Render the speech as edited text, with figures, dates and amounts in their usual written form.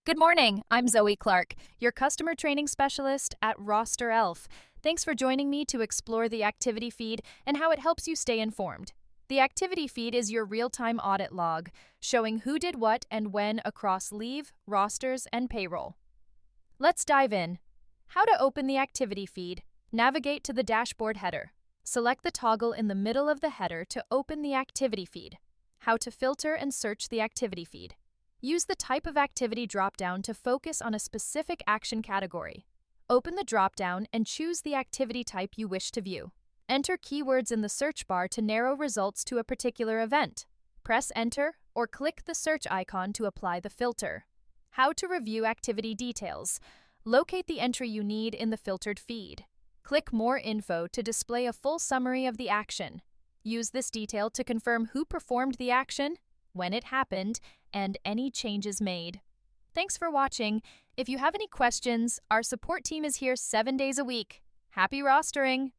Good morning. I'm Zoe Clarke, your customer training specialist at RosterElf. Thanks for joining me to explore the activity feed and how it helps you stay informed. The activity feed is your real-time audit log, showing who did what and when across leave, rosters, and payroll. Let's dive in. How to open the activity feed. Navigate to the dashboard header. Select the toggle in the middle of the header to open the activity feed. How to filter and search the activity feed. Use the Type of Activity dropdown to focus on a specific action category. Open the dropdown and choose the activity type you wish to view. Enter keywords in the search bar to narrow results to a particular event. Press Enter or click the search icon to apply the filter. How to review activity details. Locate the entry you need in the filtered feed. Click More Info to display a full summary of the action. Use this detail to confirm who performed the action, when it happened, and any changes made. Thanks for watching. If you have any questions, our support team is here 7 days a week. Happy rostering!